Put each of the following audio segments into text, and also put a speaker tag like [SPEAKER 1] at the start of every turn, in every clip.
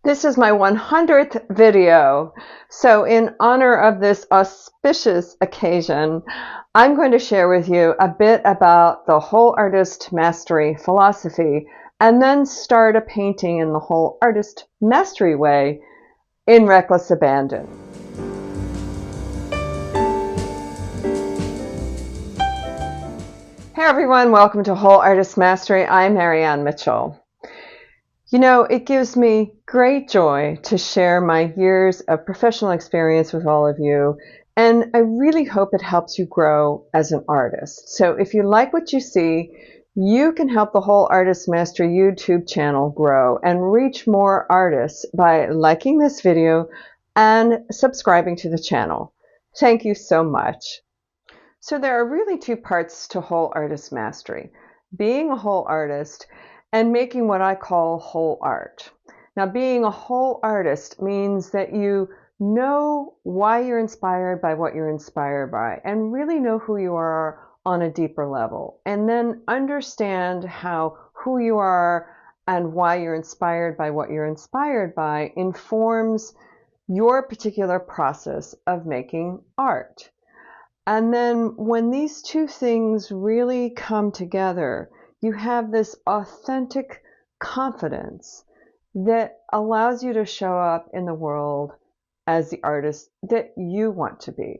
[SPEAKER 1] This is my 100th video. So in honor of this auspicious occasion, I'm going to share with you a bit about the whole artist mastery philosophy and then start a painting in the whole artist mastery way in reckless abandon. Hey everyone, welcome to Whole Artist Mastery. I'm Marianne Mitchell. You know, it gives me great joy to share my years of professional experience with all of you, and I really hope it helps you grow as an artist. So if you like what you see, you can help the Whole Artist Mastery YouTube channel grow and reach more artists by liking this video and subscribing to the channel. Thank you so much. So there are really two parts to Whole Artist Mastery: being a whole artist and making what I call whole art. Now, being a whole artist means that you know why you're inspired by what you're inspired by and really know who you are on a deeper level, and then understand how who you are and why you're inspired by what you're inspired by informs your particular process of making art. And then when these two things really come together, you have this authentic confidence that allows you to show up in the world as the artist that you want to be.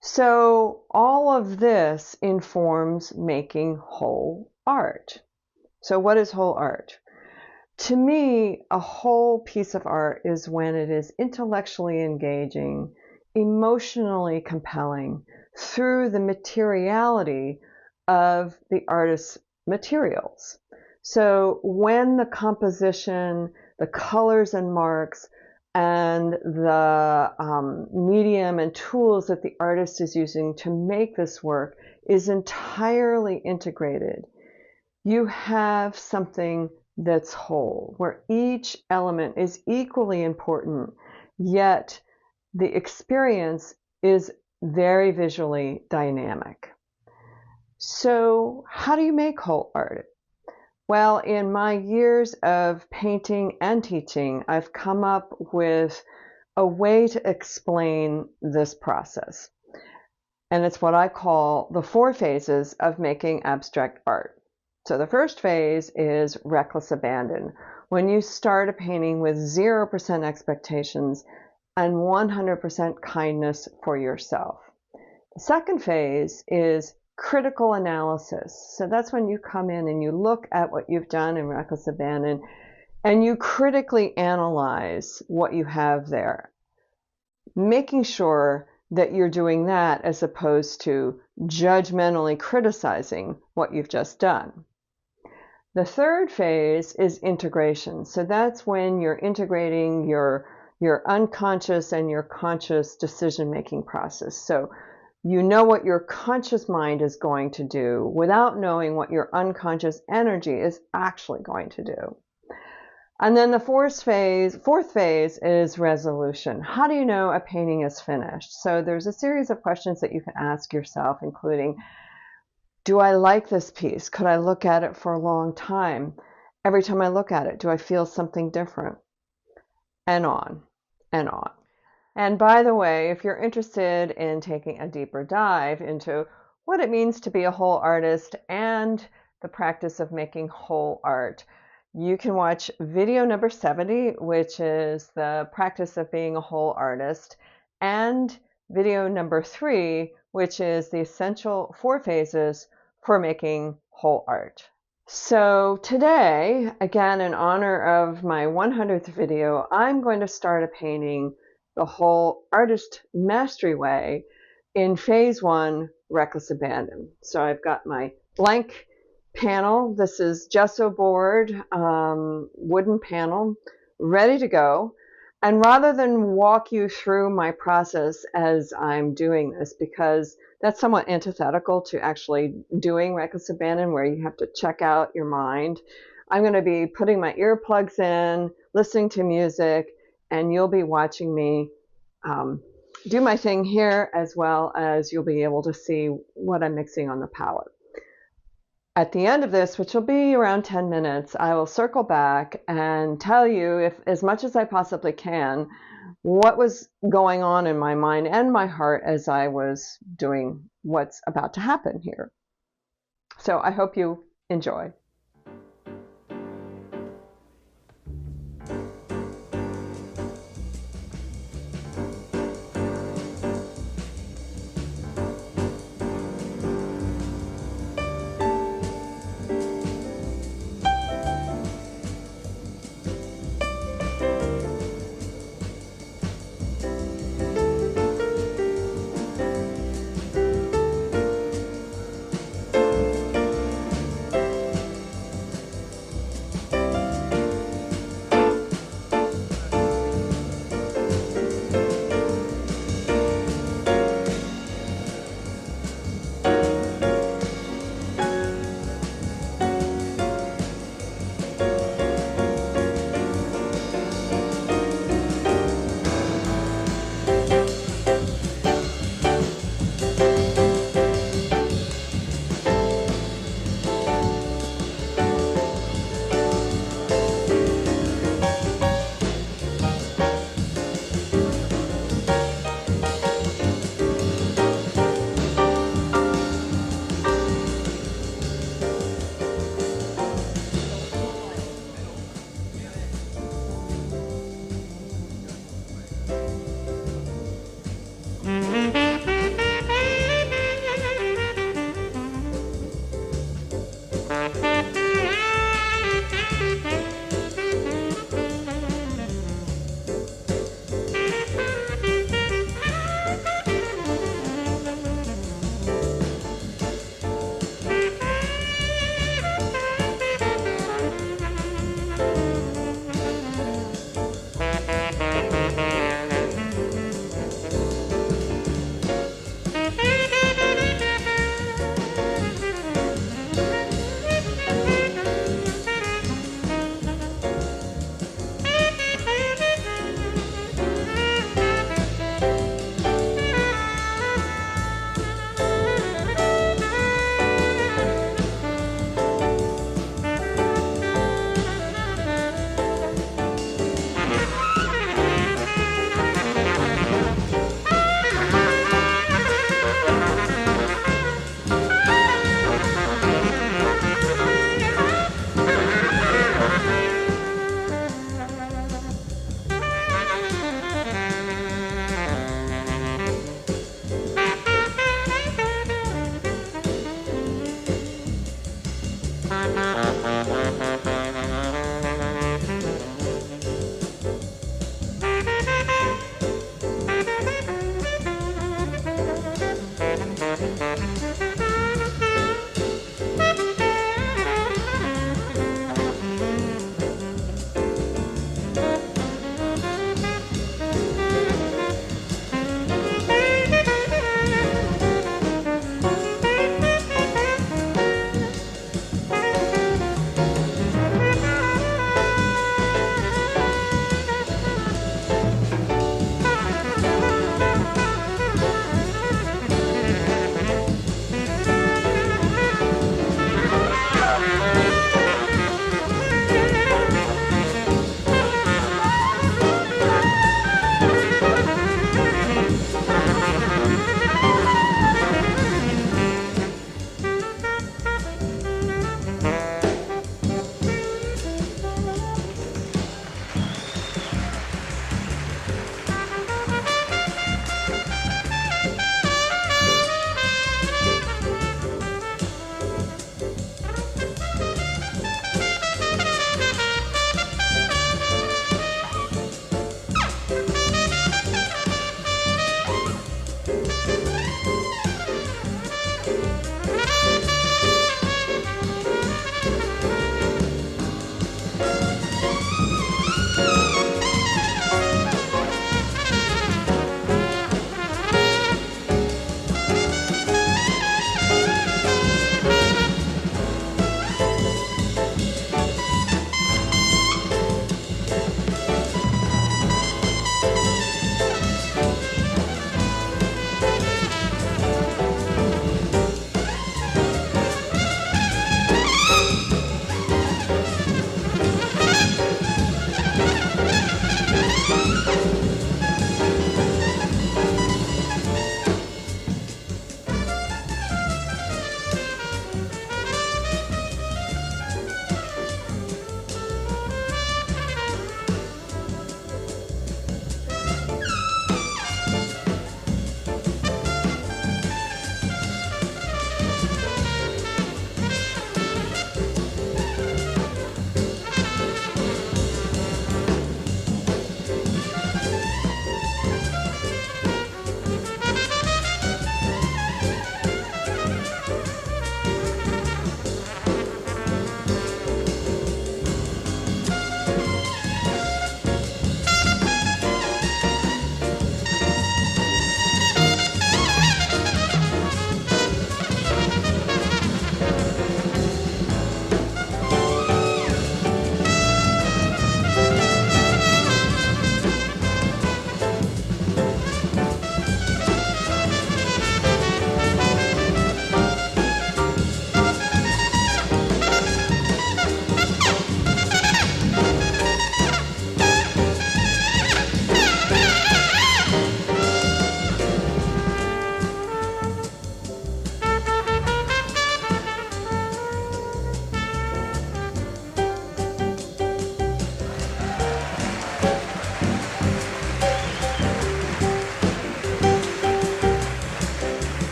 [SPEAKER 1] So all of this informs making whole art. So what is whole art? To me, a whole piece of art is when it is intellectually engaging, emotionally compelling through the materiality of the artist's materials. So when the composition, the colors and marks, and the medium and tools that the artist is using to make this work is entirely integrated, you have something that's whole, where each element is equally important, yet the experience is very visually dynamic. So how do you make whole art? Well, in my years of painting and teaching, I've come up with a way to explain this process. And it's what I call the 4 phases of making abstract art. So the first phase is reckless abandon, when you start a painting with 0% expectations and 100% kindness for yourself. The second phase is critical analysis. So that's when you come in and you look at what you've done in reckless abandon and you critically analyze what you have there, making sure that you're doing that as opposed to judgmentally criticizing what you've just done. The third phase is integration. So that's when you're integrating your unconscious and your conscious decision-making process. So you know what your conscious mind is going to do without knowing what your unconscious energy is actually going to do. And then the fourth phase is resolution. How do you know a painting is finished? So there's a series of questions that you can ask yourself, including, do I like this piece? Could I look at it for a long time? Every time I look at it, do I feel something different? And on and on. And by the way, if you're interested in taking a deeper dive into what it means to be a whole artist and the practice of making whole art, you can watch video number 70, which is the practice of being a whole artist, and video number 3, which is the essential 4 phases for making whole art. So today, again, in honor of my 100th video, I'm going to start a painting the whole artist mastery way in phase 1, reckless abandon. So I've got my blank panel. This is gesso board, wooden panel, ready to go. And rather than walk you through my process as I'm doing this, because that's somewhat antithetical to actually doing reckless abandon, where you have to check out your mind, I'm going to be putting my earplugs in, listening to music, and you'll be watching me do my thing here, as well as you'll be able to see what I'm mixing on the palette. At the end of this, which will be around 10 minutes, I will circle back and tell you, if as much as I possibly can, what was going on in my mind and my heart as I was doing what's about to happen here. So I hope you enjoy.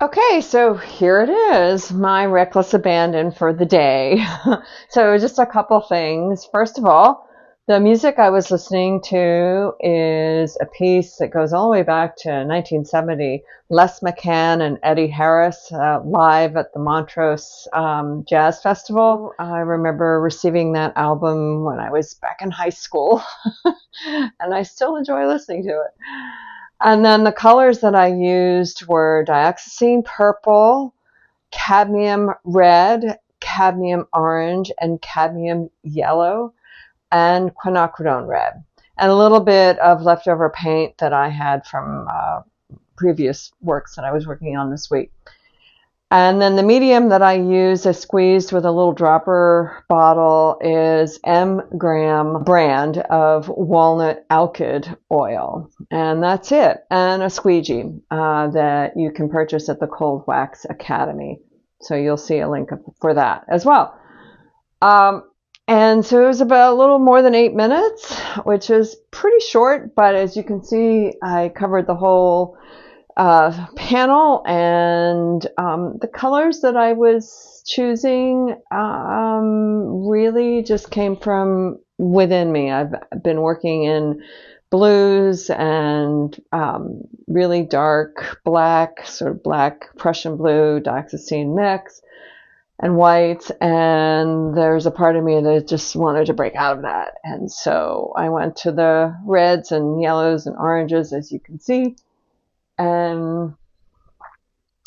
[SPEAKER 1] Okay, so here it is, my reckless abandon for the day. So just a couple things. First of all, the music I was listening to is a piece that goes all the way back to 1970. Les McCann and Eddie Harris live at the Montrose Jazz Festival. I remember receiving that album when I was back in high school, and I still enjoy listening to it. And then the colors that I used were dioxazine purple, cadmium red, cadmium orange, and cadmium yellow, and quinacridone red. And a little bit of leftover paint that I had from previous works that I was working on this week. And then the medium that I use, I squeezed with a little dropper bottle, is M-gram brand of walnut alkyd oil. And that's it. And a squeegee that you can purchase at the Cold Wax Academy. So you'll see a link for that as well. And so it was about a little more than 8 minutes, which is pretty short. But as you can see, I covered the whole panel, and the colors that I was choosing really just came from within me. I've been working in blues and really dark black, sort of black Prussian blue, dioxazine mix, and white, and there's a part of me that just wanted to break out of that. And so I went to the reds and yellows and oranges, as you can see. And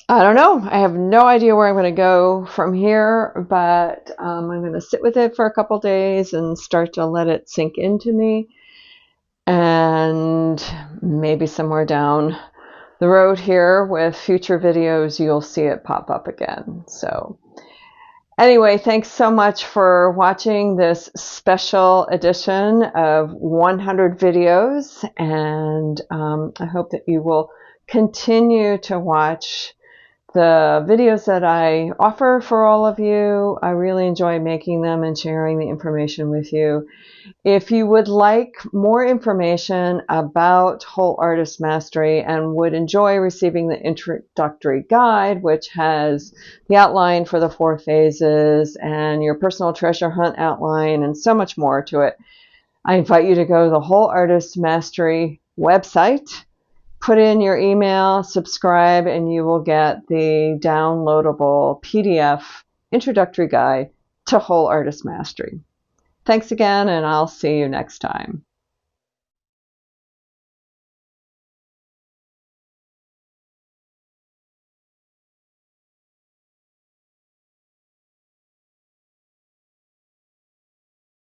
[SPEAKER 1] I don't know. I have no idea where I'm going to go from here, but I'm going to sit with it for a couple days and start to let it sink into me. And maybe somewhere down the road here with future videos, you'll see it pop up again. So anyway, thanks so much for watching this special edition of 100 videos. And I hope that you will continue to watch the videos that I offer for all of you. I really enjoy making them and sharing the information with you. If you would like more information about Whole Artist Mastery and would enjoy receiving the introductory guide, which has the outline for the 4 phases and your personal treasure hunt outline and so much more to it, I invite you to go to the Whole Artist Mastery website, put in your email, subscribe, and you will get the downloadable PDF introductory guide to Whole Artist Mastery. Thanks again, and I'll see you next time.